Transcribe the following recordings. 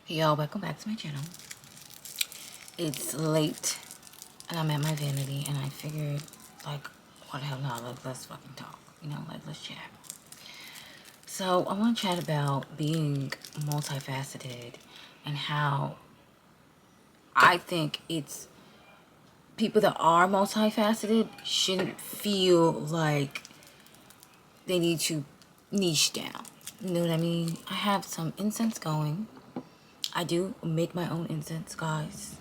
Hey y'all, welcome back to my channel. It's late and I'm at my vanity and I figured, like, what the hell not, like, let's fucking talk, like, let's chat. So I want to chat about being multifaceted and how I think it's people that are multifaceted shouldn't feel like they need to niche down. You know what I mean? I have some incense going. I do make my own incense, guys.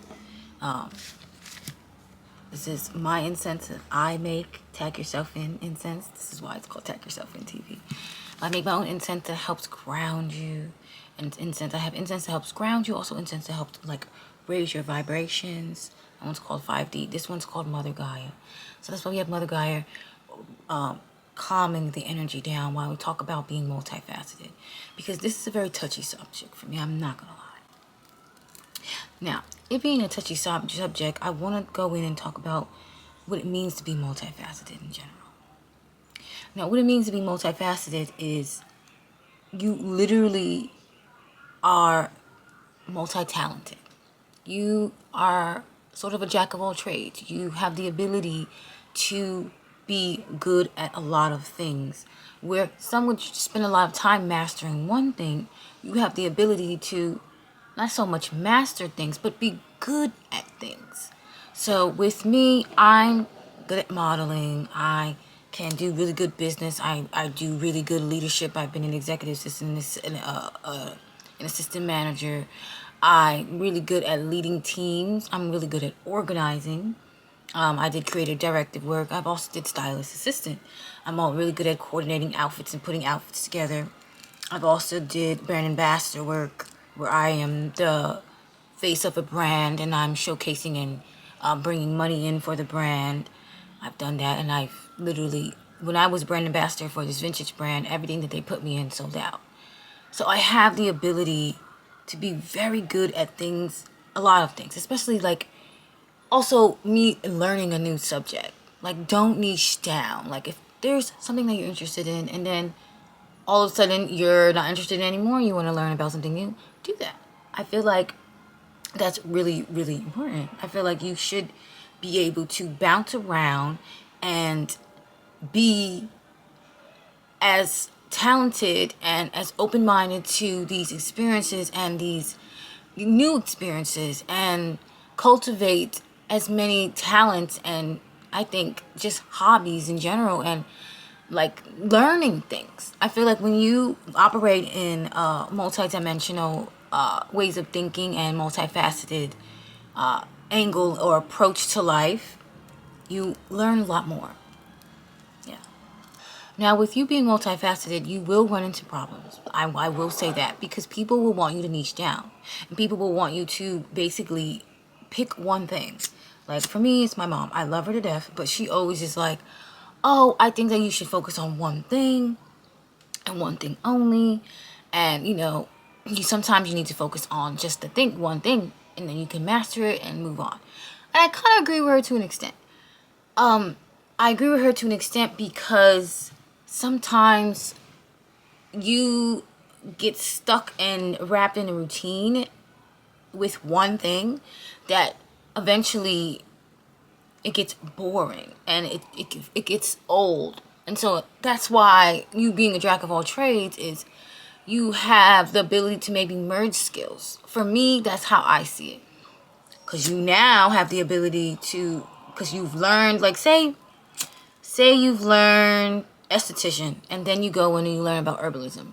This is my incense that I make. Tag yourself in incense. This is why it's called Tag Yourself in TV. I make my own incense that helps ground you. And incense, I have incense that helps ground you. Also incense that helps like raise your vibrations. That one's called 5D. This one's called Mother Gaia. So that's why we have Mother Gaia calming the energy down while we talk about being multifaceted. Because this is a very touchy subject for me. I'm not going to lie. Now, it being a touchy subject, I want to go in and talk about what it means to be multifaceted in general. Now, what it means to be multifaceted is you literally are multi-talented. You are sort of a jack of all trades. You have the ability to be good at a lot of things. Where some would spend a lot of time mastering one thing, you have the ability to not so much master things, but be good at things. So with me, I'm good at modeling. I can do really good business. I do really good leadership. I've been an executive assistant, an assistant manager. I'm really good at leading teams. I'm really good at organizing. I did creative directive work. I've also did stylist assistant. I'm all really good at coordinating outfits and putting outfits together. I've also did brand ambassador work where I am the face of a brand and I'm showcasing and bringing money in for the brand. I've done that, and I've literally, when I was brand ambassador for this vintage brand, everything that they put me in sold out. So I have the ability to be very good at things, a lot of things, especially like also me learning a new subject. Like, don't niche down. Like, if there's something that you're interested in and then all of a sudden you're not interested anymore, you want to learn about something new, do that. I feel like that's really, really important. I feel like you should be able to bounce around and be as talented and as open-minded to these experiences and these new experiences and cultivate as many talents and I think just hobbies in general and like learning things. I feel like when you operate in multi-dimensional ways of thinking and multifaceted angle or approach to life, you learn a lot more. Yeah. Now, with you being multifaceted, you will run into problems. I will say that because people will want you to niche down and people will want you to basically pick one thing. Like for me, it's my mom. I love her to death, but she always is like, oh, I think that you should focus on one thing and one thing only. And, sometimes you need to focus on just one thing, and then you can master it and move on. And I kind of agree with her to an extent. I agree with her to an extent because sometimes you get stuck and wrapped in a routine with one thing that eventually it gets boring and it gets old. And so that's why you being a jack of all trades is you have the ability to maybe merge skills. For me, that's how I see it. Because you now have the ability to, because you've learned, like say you've learned esthetician and then you go in and you learn about herbalism.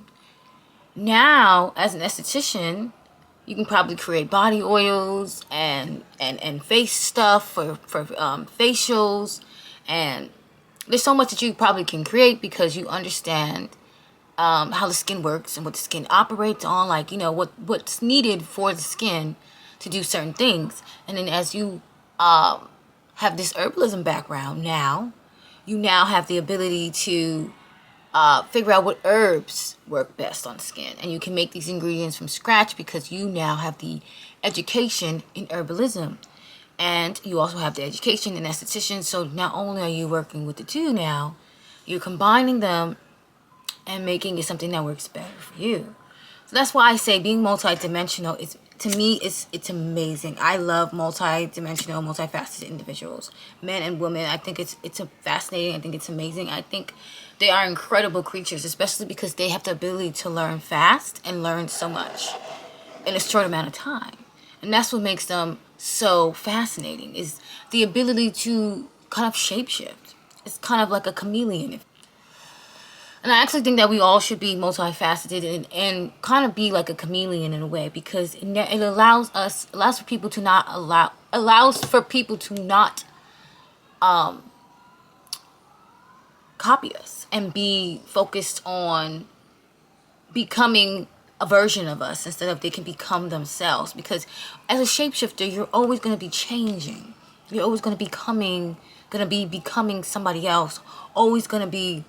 Now, as an esthetician, you can probably create body oils and face stuff for facials, and there's so much that you probably can create because you understand how the skin works and what the skin operates on, like what's needed for the skin to do certain things. And then as you have this herbalism background, you now have the ability to figure out what herbs work best on skin, and you can make these ingredients from scratch because you now have the education in herbalism and you also have the education in esthetician. So not only are you working with the two, now you're combining them and making it something that works better for you. So that's why I say being multidimensional is, to me, it's amazing. I love multidimensional, multifaceted individuals, men and women. I think it's a fascinating. I think it's amazing. I think they are incredible creatures, especially because they have the ability to learn fast and learn so much in a short amount of time. And that's what makes them so fascinating, is the ability to kind of shapeshift. It's kind of like a chameleon. And I actually think that we all should be multifaceted and kind of be like a chameleon in a way, because it allows for people to not copy us and be focused on becoming a version of us instead of they can become themselves. Because as a shapeshifter, you're always going to be changing. You're always going to be becoming somebody else. Always going to be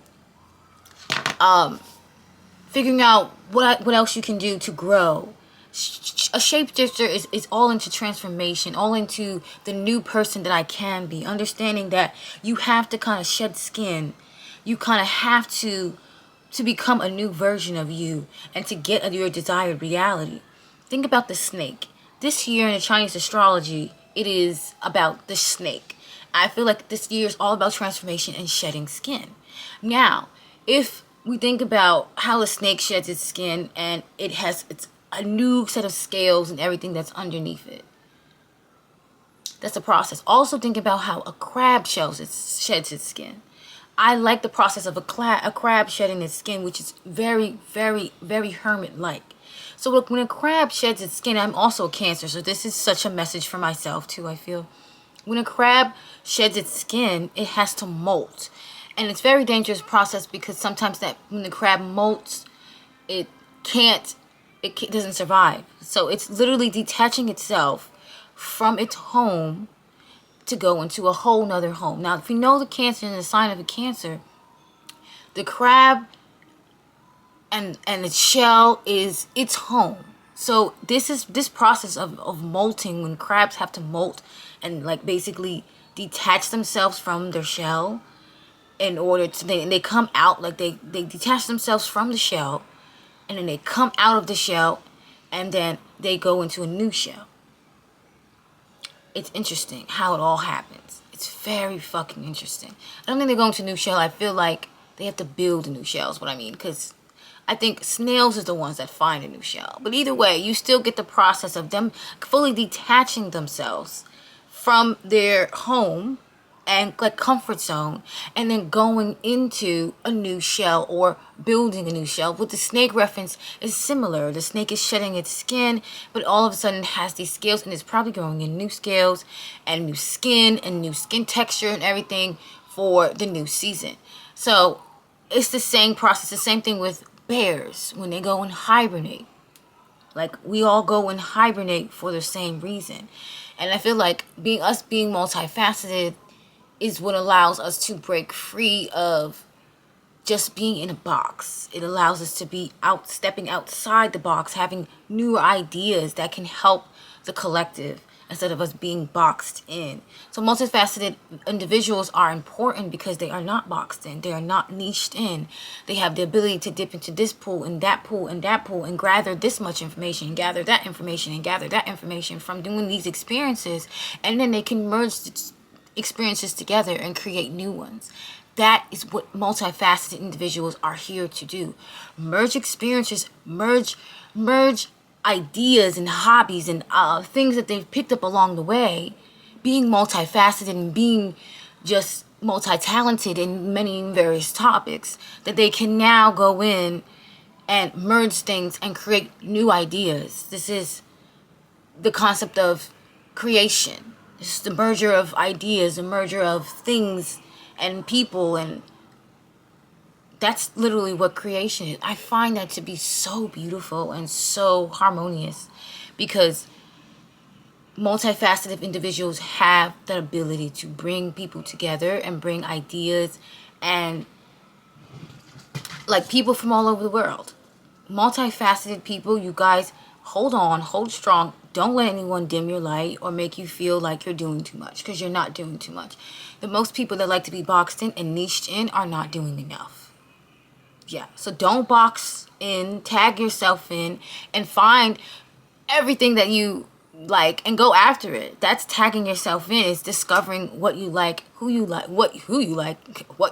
figuring out what else you can do to grow. A shapeshifter is all into transformation, all into the new person that I can be. Understanding that you have to kind of shed skin. You kind of have to become a new version of you and to get your desired reality. Think about the snake. This year in the Chinese astrology, it is about the snake. I feel like this year is all about transformation and shedding skin. Now, if we think about how a snake sheds its skin and it's a new set of scales and everything that's underneath it. That's a process. Also think about how a crab sheds its skin. I like the process of a crab shedding its skin, which is very, very, very hermit-like. So look, when a crab sheds its skin, I'm also a Cancer, so this is such a message for myself too, I feel. When a crab sheds its skin, it has to molt. And it's a very dangerous process, because sometimes when the crab molts, it doesn't survive. So it's literally detaching itself from its home to go into a whole nother home. Now, if you know the Cancer and the sign of a Cancer, the crab and its shell is its home. So this process of molting, when crabs have to molt and like basically detach themselves from their shell in order to, they come out, like they detach themselves from the shell, and then they come out of the shell, and then they go into a new shell. It's interesting how it all happens. It's very fucking interesting. I don't think they go into a new shell. I feel like they have to build a new shell is what I mean. Because I think snails is the ones that find a new shell. But either way, you still get the process of them fully detaching themselves from their home and like comfort zone, and then going into a new shell or building a new shell. With the snake reference is similar. The snake is shedding its skin, but all of a sudden it has these scales, and it's probably growing in new scales and new skin texture and everything for the new season. So it's the same process. The same thing with bears when they go and hibernate. Like, we all go and hibernate for the same reason. And I feel like being multifaceted is what allows us to break free of just being in a box. It allows us to be stepping outside the box, having new ideas that can help the collective instead of us being boxed in. So multifaceted individuals are important because they are not boxed in. They are not niched in. They have the ability to dip into this pool and that pool and that pool and gather this much information, gather that information, and gather that information from doing these experiences. And then they can merge experiences together and create new ones. That is what multifaceted individuals are here to do. Merge experiences, merge ideas and hobbies and things that they've picked up along the way. Being multifaceted and being just multi-talented in many various topics, that they can now go in and merge things and create new ideas. This is the concept of creation. It's the merger of ideas, the merger of things and people, and that's literally what creation is. I find that to be so beautiful and so harmonious, because multifaceted individuals have that ability to bring people together and bring ideas, and like people from all over the world. Multifaceted people, you guys, hold on, hold strong. Don't let anyone dim your light or make you feel like you're doing too much, because you're not doing too much. The most people that like to be boxed in and niched in are not doing enough. Yeah, so don't box in, tag yourself in, and find everything that you like and go after it. That's tagging yourself in. It's discovering what you like, who you like, what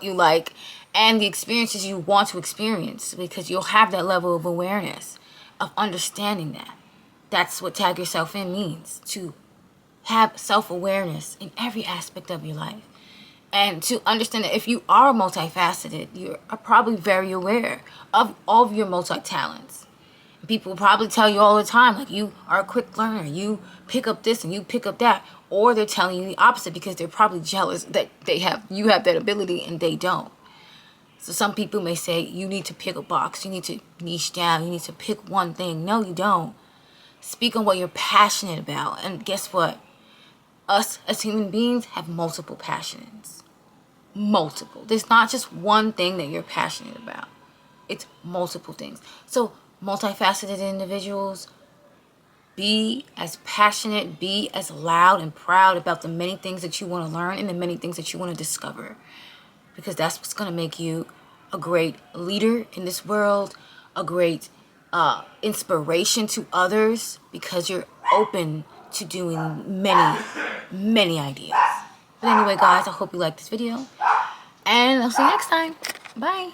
you like, and the experiences you want to experience, because you'll have that level of awareness, of understanding that. That's what tag yourself in means, to have self-awareness in every aspect of your life. And to understand that if you are multifaceted, you are probably very aware of all of your multi-talents. People will probably tell you all the time, like, you are a quick learner, you pick up this and you pick up that. Or they're telling you the opposite because they're probably jealous that you have that ability and they don't. So some people may say, you need to pick a box, you need to niche down, you need to pick one thing. No, you don't. Speak on what you're passionate about. And guess what? Us as human beings have multiple passions. Multiple. There's not just one thing that you're passionate about. It's multiple things. So multifaceted individuals, be as passionate, be as loud and proud about the many things that you want to learn and the many things that you want to discover. Because that's what's going to make you a great leader in this world, a great inspiration to others, because you're open to doing many ideas. But anyway, guys, I hope you liked this video. And I'll see you next time. Bye.